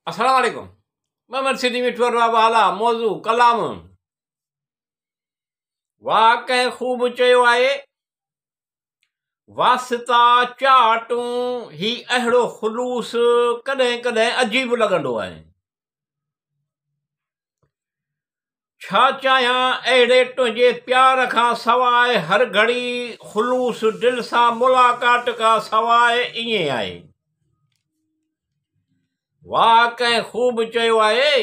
अस्सलाम वालेकुम। मोहम्मद सिद्दीक मिठवर वाला मौजू कलाम वाह कंहिं ख़ूब चयो आहे वास्ता चाटूं ही अहिड़ो ख़ुलूस कॾहिं कॾहिं अजीब लॻंदो आहे। छा चाहियां अहिड़े तुंहिंजे प्यार खां सवाइ हर घड़ी ख़ुलूस दिलि सां मुलाक़ात खां सवाइ ईअं आहे। वाह कंहिं ख़ूब चयो आहे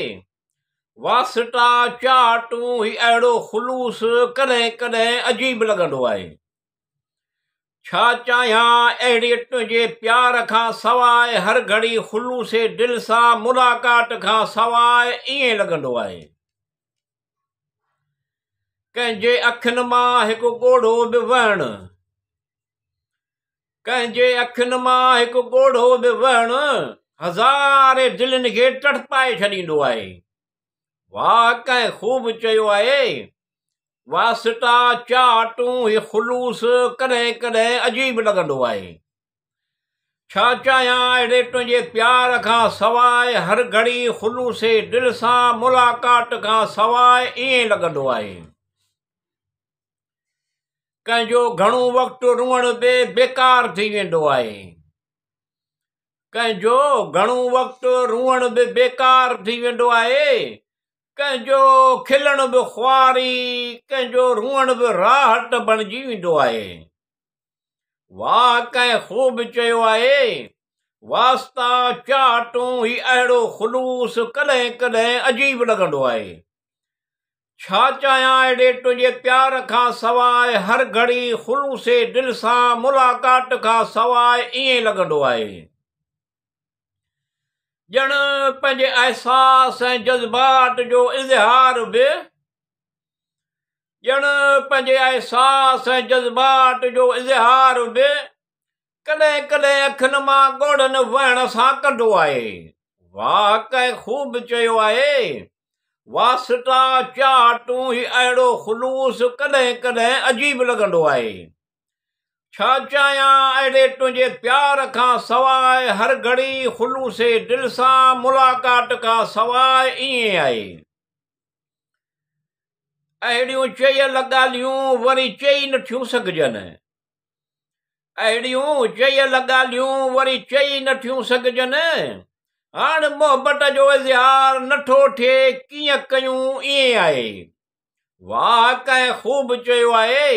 वास्ता चाटूं ही अहिड़ो ख़ुलूस कॾहिं कॾहिं अजीब लॻंदो आहे। छा चाहियां अहिड़े तुंहिंजे प्यार खां सवाइ हर घड़ी ख़ुलूस दिलि सां मुलाक़ात खां सवाइ ईअं लॻंदो आहे। कंहिंजे अखियुनि मां हिकु ॻोढ़ो बि वहणु कंहिंजे अखियुनि मां हिकु ॻोढ़ो बि वहणु हज़ारे दिलनि खे तड़पाए छॾींदो आहे। वाह कंहिं ख़ूब चयो आहे वास्ता चाटूं ही ख़ुलूस कॾहिं कॾहिं अजीब लॻंदो आहे। छा चाहियां अहिड़े तुंहिंजे प्यार खां सवाइ हर घड़ी ख़ुलूस दिलि सां मुलाक़ात खां सवाइ ईअं लॻंदो आहे। कंहिंजो घणो वक़्तु रुअण बि बेकार थी वेंदो आहे। कंहिंजो घणो वक़्तु रुअण बि बेकार थी वेंदो आहे। कंहिंजो खिलण बि ख़्वारी कंहिंजो रुअण बि राहत बणिजी वेंदो आहे। वाह कंहिं ख़ूब चयो आहे वास्ता चाटूं ही अहिड़ो ख़ुलूस कॾहिं कॾहिं अजीब लॻंदो आहे। छा चाहियां अहिड़े तुंहिंजे प्यार खां सवाइ हर घड़ी ख़ुलूस दिलि सां मुलाक़ात खां सवाइ ईअं लॻंदो आहे। ॼण पंहिंजे अहसास ऐं जज़्बात जो इज़हार बि ॼण पंहिंजे अहसास ऐं जज़्बात जो इज़हार बि कॾहिं कॾहिं अखियुनि मां ॻोढ़नि वहण सां कंदो आहे। वाह कंहिं ख़ूब चयो आहे वास्ता चाटूं ही अहिड़ो ख़ुलूस कॾहिं कॾहिं अजीब लॻंदो आहे। छा चाहियां अहिड़े तुंहिंजे प्यार खां सवाइ हर घड़ी ख़ुलूस दिलि सां मुलाक़ात खां सवाइ ईअं आहे। अहिड़ियूं चयल ॻाल्हियूं वरी चई नथियूं सघजनि अहिड़ियूं चयल ॻाल्हियूं वरी चई नथियूं सघजनि हाणे मोहबत जो इज़हार नथो थिए कीअं कयूं ईअं आहे। वाह कंहिं ख़ूब चयो आहे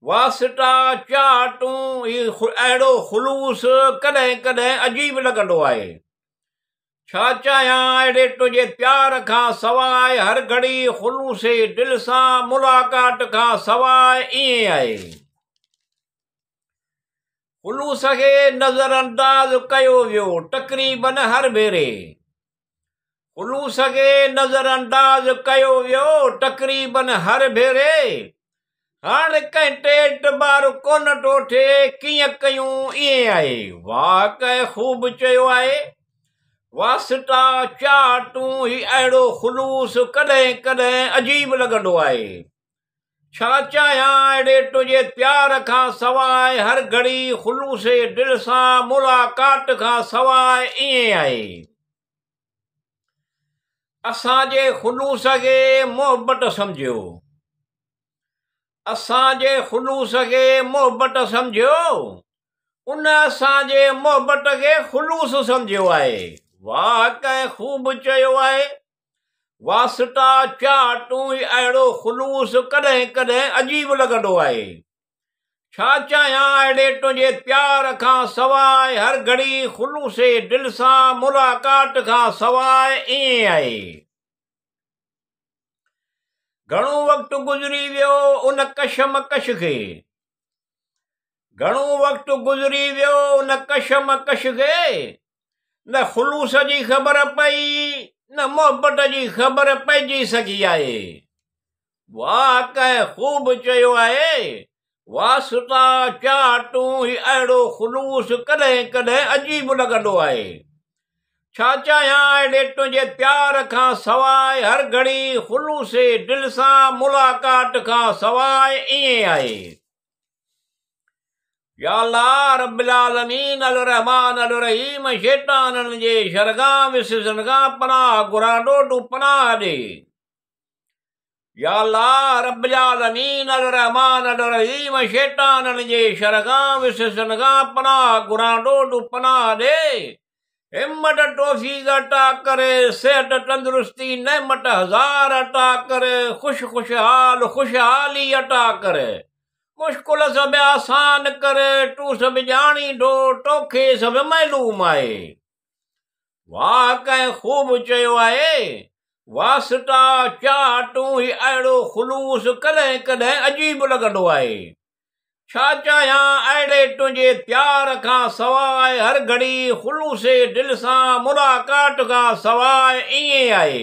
वास्ता चाटूं ही अहिड़ो ख़ुलूस कॾहिं कॾहिं अजीब लॻंदो आहे। छा चाहियां अहिड़े तुंहिंजे प्यार खां सवाइ हर घड़ी ख़ुलूस दिलि सां मुलाक़ात खां सवाइ ईअं आहे। ख़ुलूस खे नज़र अंदाज़ कयो वियो तक़रीबन हर भेरे ख़ुलूस खे नज़र अंदाज़ कयो वियो तक़रीबन हर भेरे हाणे कंहिं ते एतबार कोन थो थिए कीअं कयूं ईअं आहे। वाह कंहिं ख़ूब चयो आहे वास्ता चाटूं ही अहिड़ो ख़ुलूस कॾहिं कॾहिं अजीब लॻंदो आहे। छा चाहियां अहिड़े तुंहिंजे प्यार खां सवाइ हर घड़ी ख़ुलूस दिलि सां मुलाक़ात खां सवाइ ईअं आहे। असांजे ख़ुलूस खे मोहबत सम्झियो असांजे ख़ुलूस खे मोहबत सम्झियो उन असांजे मोहबत खे ख़ुलूस सम्झियो आहे। वाह कंहिं ख़ूब चयो आहे वास्ता चाटूं ही अहिड़ो ख़ुलूस कॾहिं कॾहिं अजीब लॻंदो आहे। छा चाहियां अहिड़े तुंहिंजे प्यार खां सवाइ हर घड़ी ख़ुलूस दिलि सां मुलाक़ात खां सवाइ ईअं आहे। घणो वक़्तु गुज़री वियो उन कशमकश खे घणो वक़्तु गुज़री वियो उन कशमकश खे न ख़ुलूस जी ख़बर पई न मोहबत जी ख़बर पइजी सघी आहे। वाह कंहिं ख़ूब चयो आहे वास्ता चाटूं ही अहिड़ो ख़ुलूस कॾहिं कॾहिं अजीब लॻंदो आहे। छा चाहियां अहिड़े तुंहिंजे प्यार खां सवाइ हर घड़ी ख़ुलूस दिलि सां मुलाक़ात खां सवाइ ईअं आहे। या अल्लाह रब्बिल आलमीन अल रहमान अल रहीम शैताननि जे शरगाह विसर्जन खां पनाह घुरां ॾोढू पनाह ॾे। या अल्लाह रब्बिल आलमीन अल रहमान अल रहीम शैताननि जे शरगाह विसर्जन खां पनाह घुरां ॾोढू पनाह ॾे। हिम्मत तौफीक अता करे, सेहत तंदुरुस्ती नेमत हजार अता करे, खुशहाली अता करे, मुश्किल सब आसान करे, तू सब ॼाणी थो, तोखे सब मालूम आहे। वाह कंहिं ख़ूब चयो आहे, वास्ता चाह तूं ही अहिड़ो ख़ुलूस कॾहिं कॾहिं अजीब लॻंदो आहे। छा चाहियां अहिड़े तुंहिंजे प्यार खां सवाइ, हर घड़ी ख़ुलूसे दिलि सां मुलाक़ात खां सवाइ ईअं आहे।